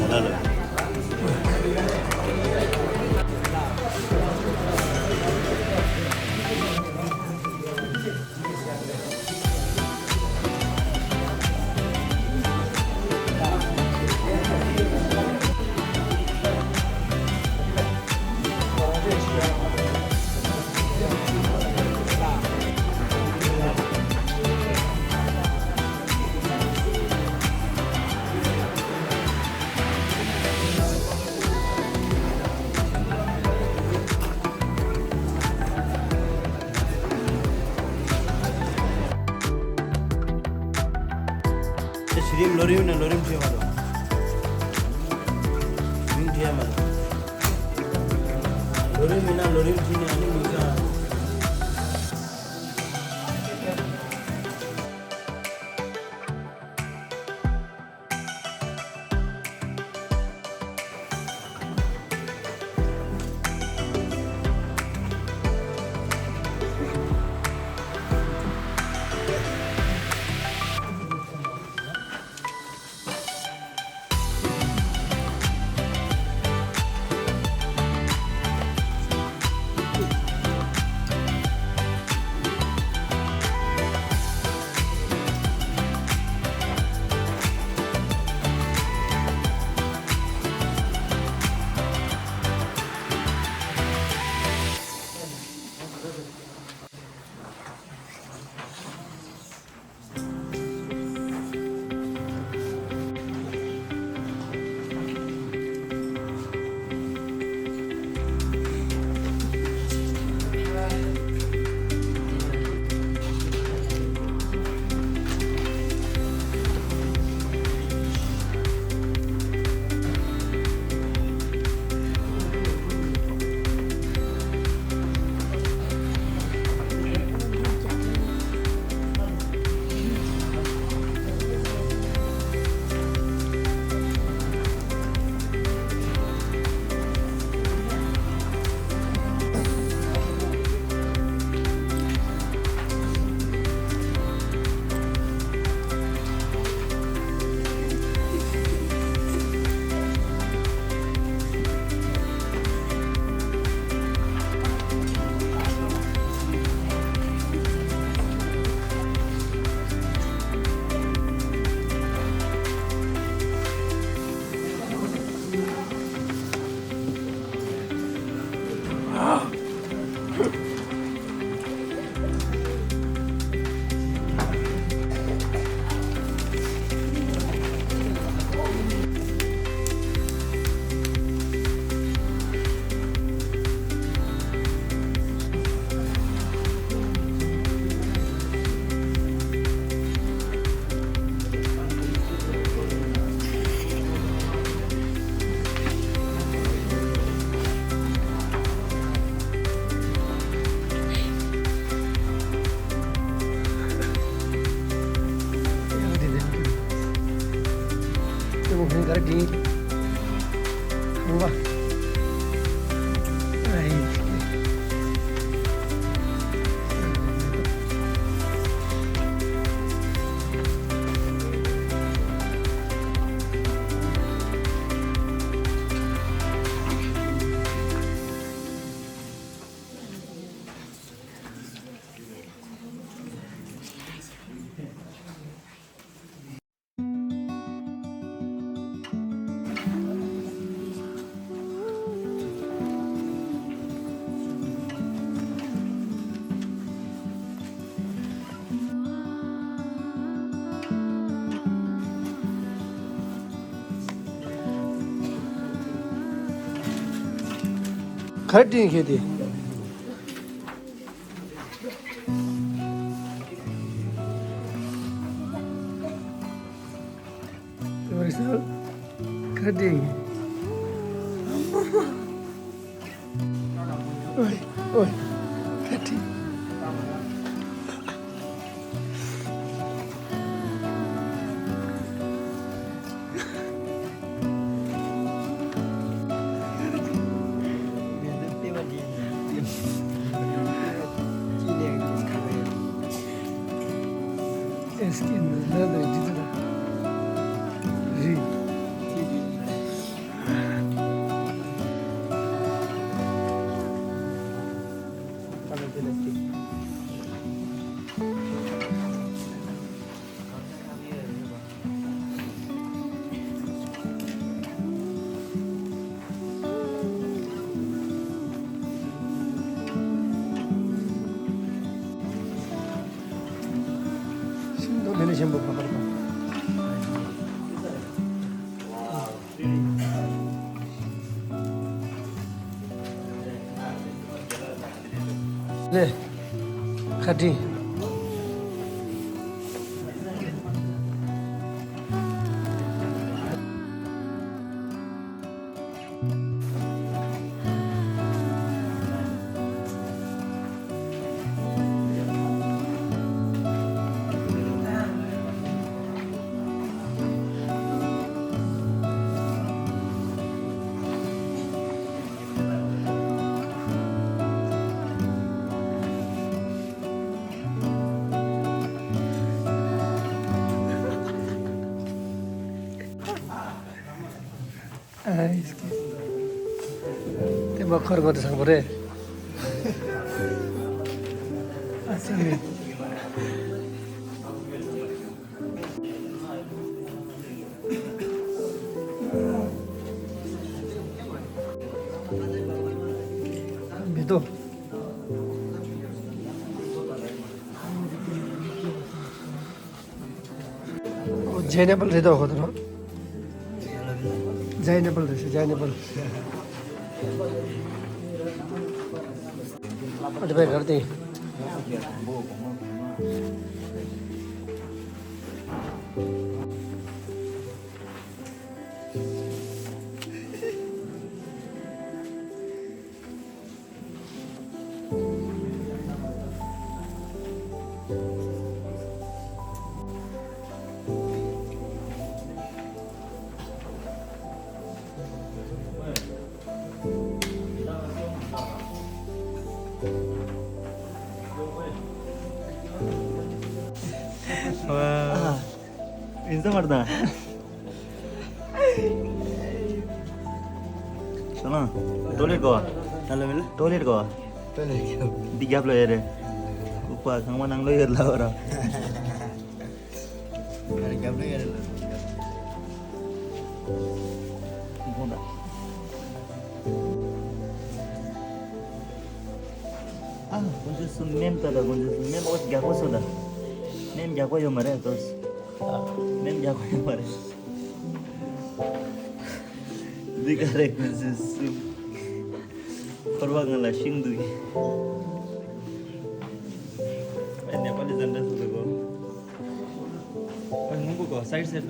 원하는. Shrimp lorim na lorim siya malo. Shrimp siya malo. Lorim na lorim siya ani misa. Lagi wah खरटी नहीं खेती खरटी ओए ओए खरटी Eskin nerede gidiyor? पैसे बघा बरं ले खाटी ते भर्खर गर्दै सांग पऱ्यो भितो जैनेबल रहेछ खतर जैनेबल रहेछ जैनेबल अन्त भाइ घर त्यही ಎಂತ ಮಾಡ್ದ Sana, toilet ko. Alam mo? Toilet ko. Di gap lo yere. Upa sang manang lo yer la ora. Hari gap na yan. Bonda. Kunci sunem tada kunci sunem os gap os oda. Nem gap yo mare tos. Nem gap yo mare. Dikare kunci sum. Perwangan la shindu. Nepali janda suko. Nunggu ko, side set.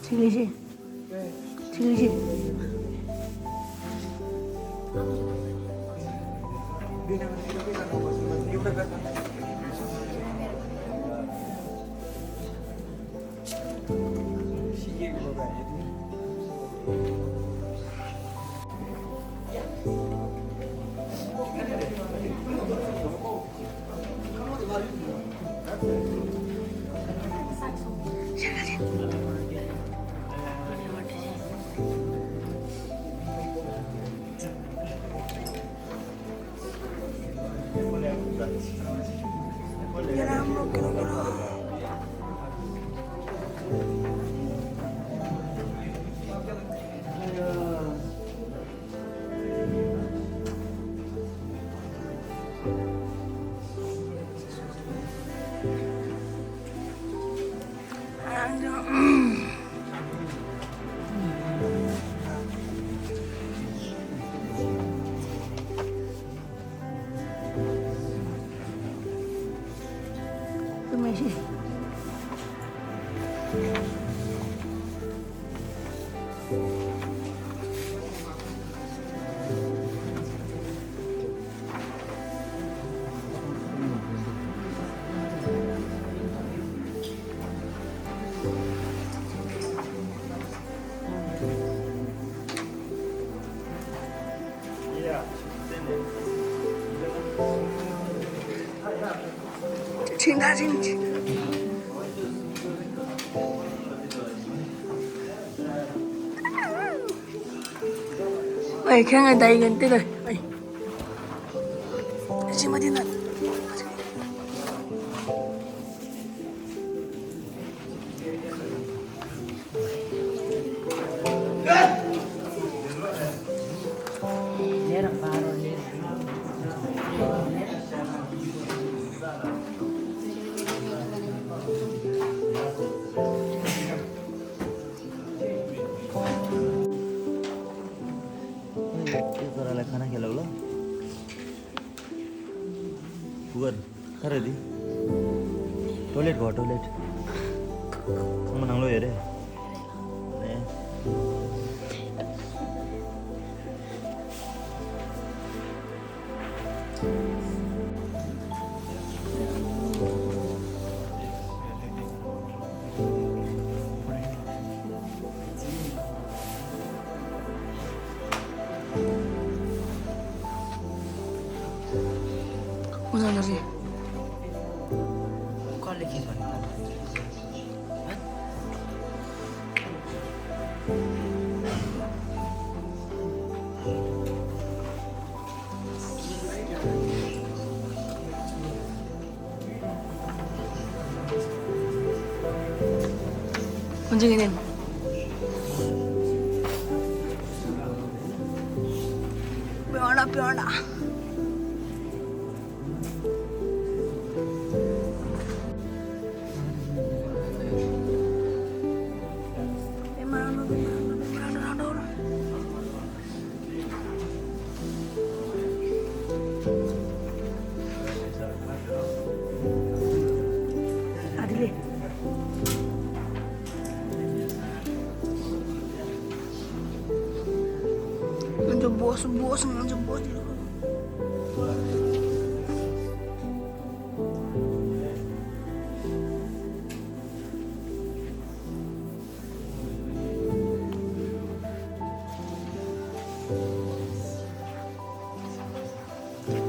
칠리시 칠리시 Messi. Cinta cinta. Ê, khang người tay gần tới rồi. Ê. Xin mà tin thật. त्यो छोरालाई खाना खेलाउ ल पुगर खरे दि टोइलेट भयो टोइलेट म नाङ्लो हेरे ए Udah lari. कसले के भन्नु 먼저 그냥. 뼈나. Adile. 먼저 무엇은 먼저 무엇.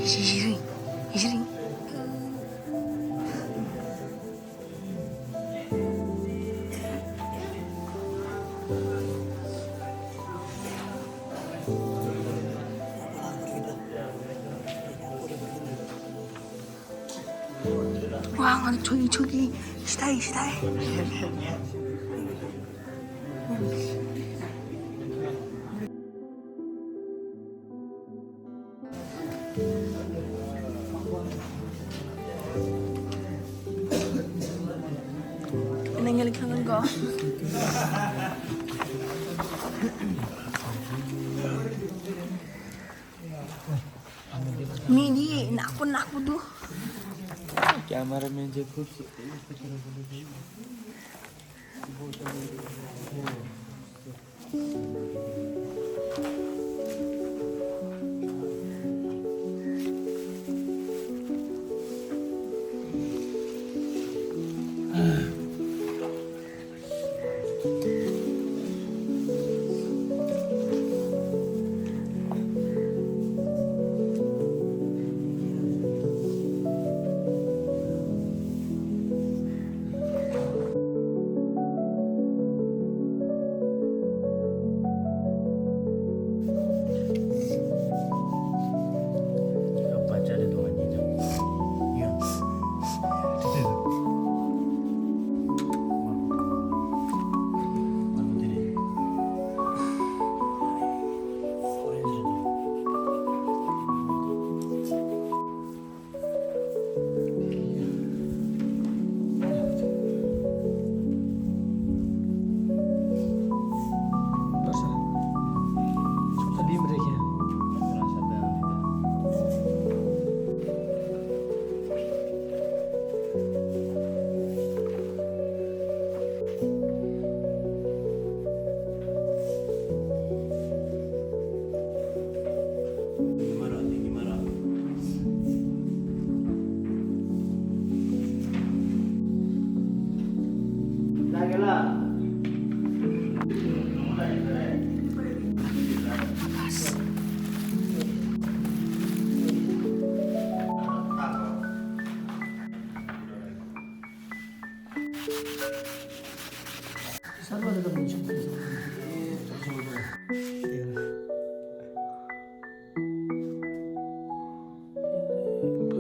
이시링. 와, 아니 저기 시다이. Nangyalig ka ko. Mini, naku tuh. Cameraman चाहिँ खुब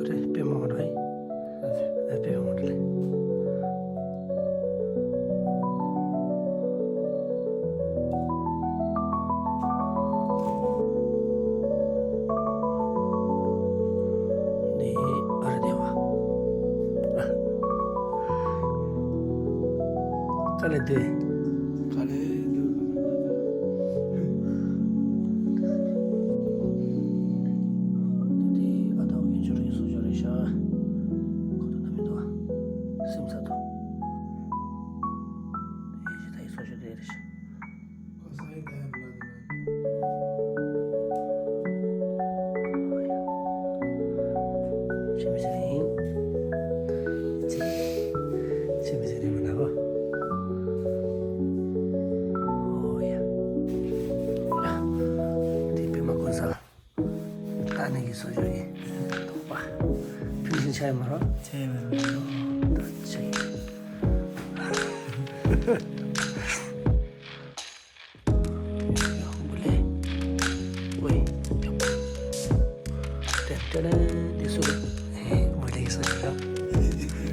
그래 빼먹어라. 네, 빼먹으래. 네, 어려 대와. 깔래 돼. Saya marah. Saya marah. Cek. Boleh. Woi. Tada disuruh. Boleh saja.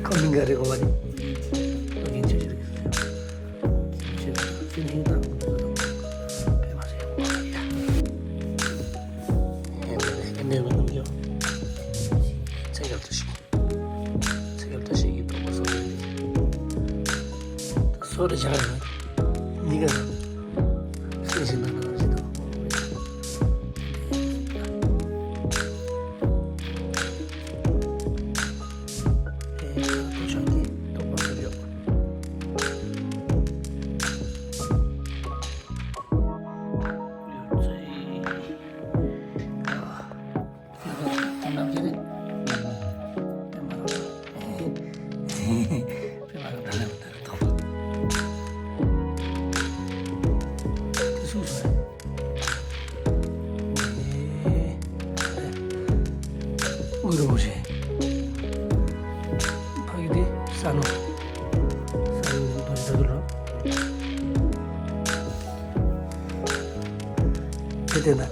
Kau minggat kau balik. Begini saja. Sini tak. Masih. Ini mana dia? Saya dapat 소리 잘하네. 네가 신신하는 거지도. 도장이 똑바로요. 물어보지. 파기디 싸노 돈이 더 들어. 되나?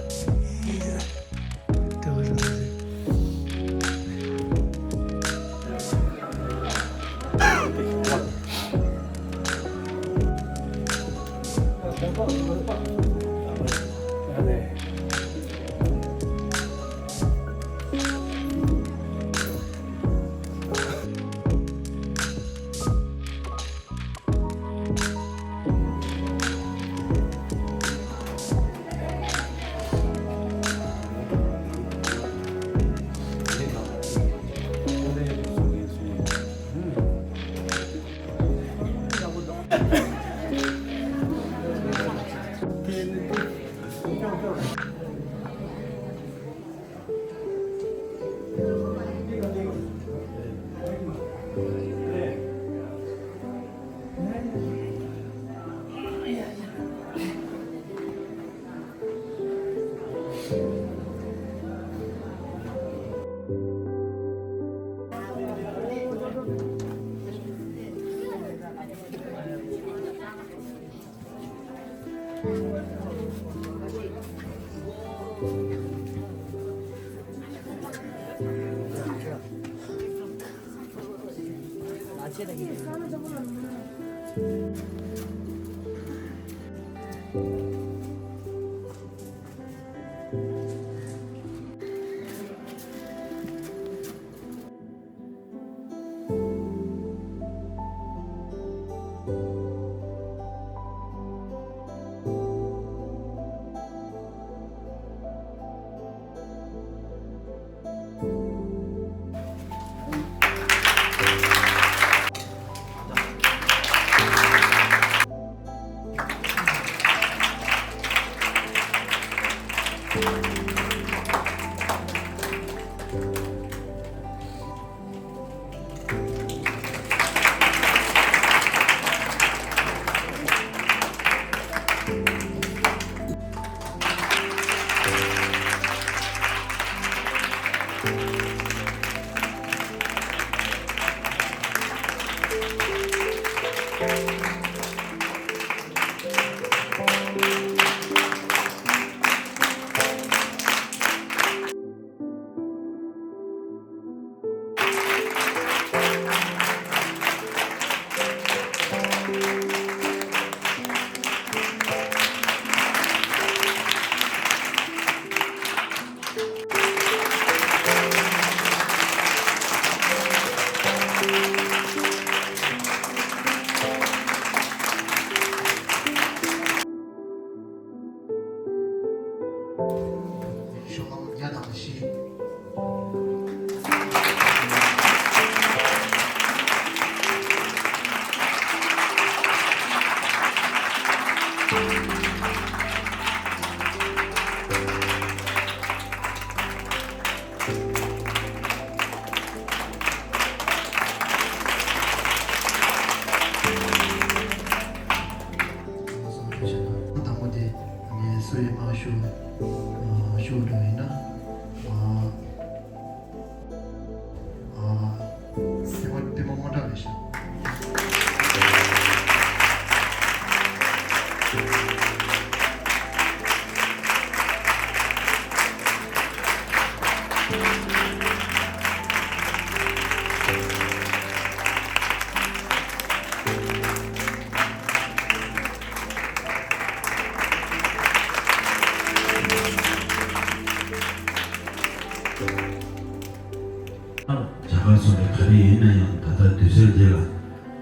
자가소리 가리 있나요? 다다 되세요.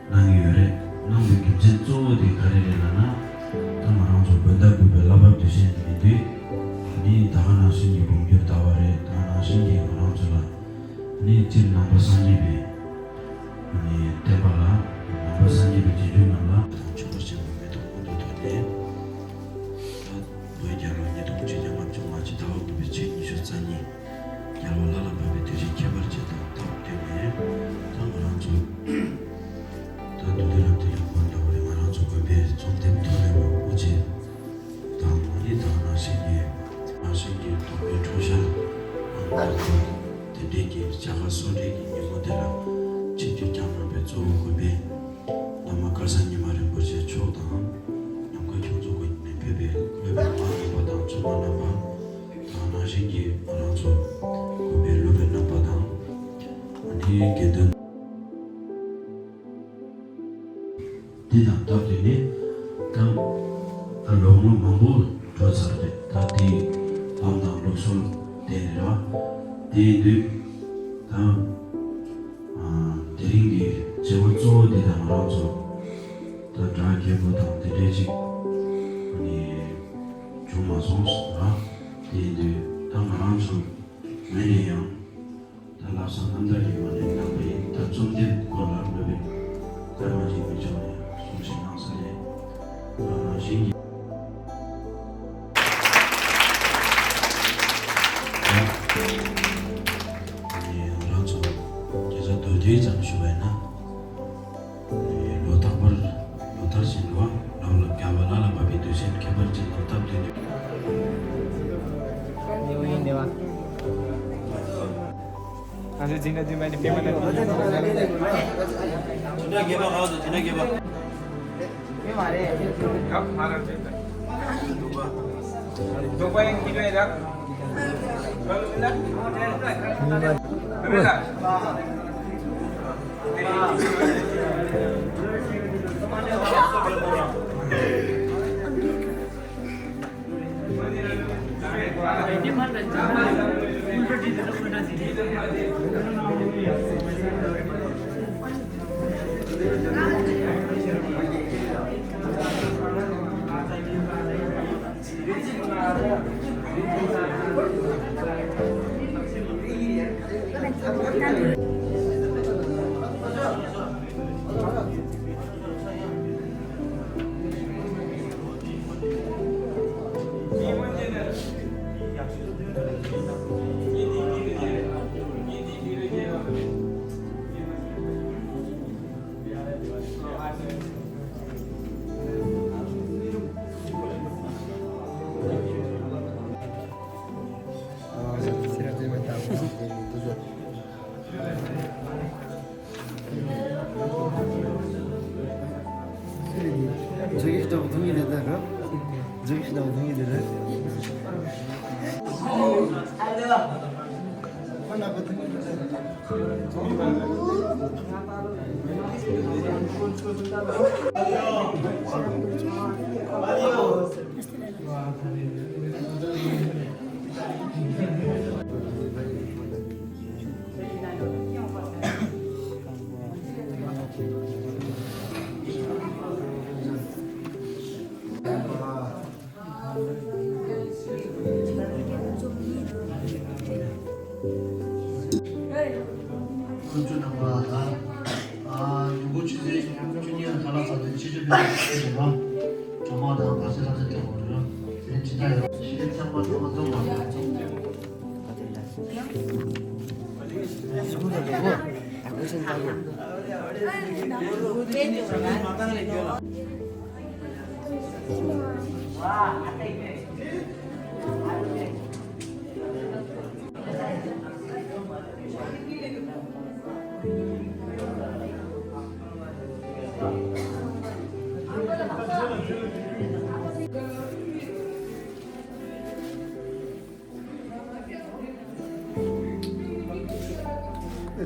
나기요래 남부 김천 쪽에 가리래나 tamara so benda ku bela ba disen ni ni dahana sin ni bongyo taware dahana sin ni ram chala ni tin na basanji be ni tebala na basanji be jidu na la chupa sin me to ko to de ta boy jaro ni to che jama chuma chi taw ku be che ni shu tsani jaro la la ba be te che kebar che ta ta de ne tamara so ta do de la te ko na ore mara so ko be so tem to le mo che ta ni ta na sin ni 아시기 또 조샤 되게 자가 소리기 모델라 진짜 장르에 조고베 아마 가사님 말은 뭐지 초다 양과 조조고 있는 베베 베베 많이 받아 주마나 봐 아나시기 알아서 고베 루벤나 받아 아니 게든 디다 답되니 감 알로모 망보 조사를 다디 amdang loksul tenera dedu tam deringi jewozo de damarazo ta drake budam dereji ni juma sons ra dedu damarazo meneyam ta lasan andali mane nabe ta chonde kolar nabe karmaji bichone sonsin ansale jingi 뒤에 잠시만요. 로타벌 로타신과 나올라 갸발라라 바비도신 개발진 로타블리 ini Pak. Masih Cina di mana gimana? Sudah geba kau tuh, sudah geba. Kap mana cerita? Coba yang tiga ya, Dak. Benar? 저기 있다고 등이 되다가 저기 있다고 등이 되네. 하나 그 등이 군주나와 누구 주제 주니어 달아서 지주비랑 저마다 맛을 하는 경우는 진짜요 시대상과 어떤 거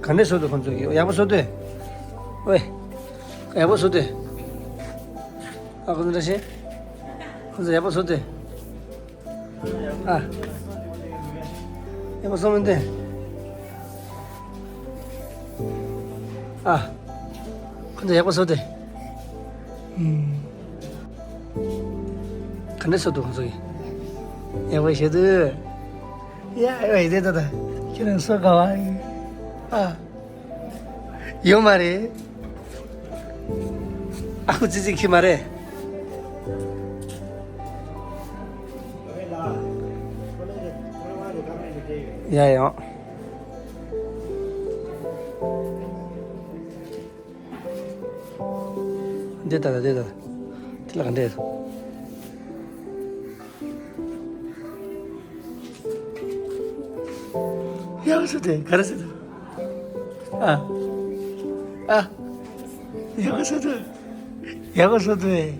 간내서도 건조기 야부서도 왜 야부서도 아 근데 다시 근데 야부서도 아 야부 쏘면 돼 아, 근데 야고서대. 근데서도 홍석이. 야고서도. 야, 이거 이대다다. 그냥 써가와. 아, 이 말이. 아구 지지키 말해. 야요. 됐다. 들어간대. 야고서대 가르쳐도. 야고서도 해.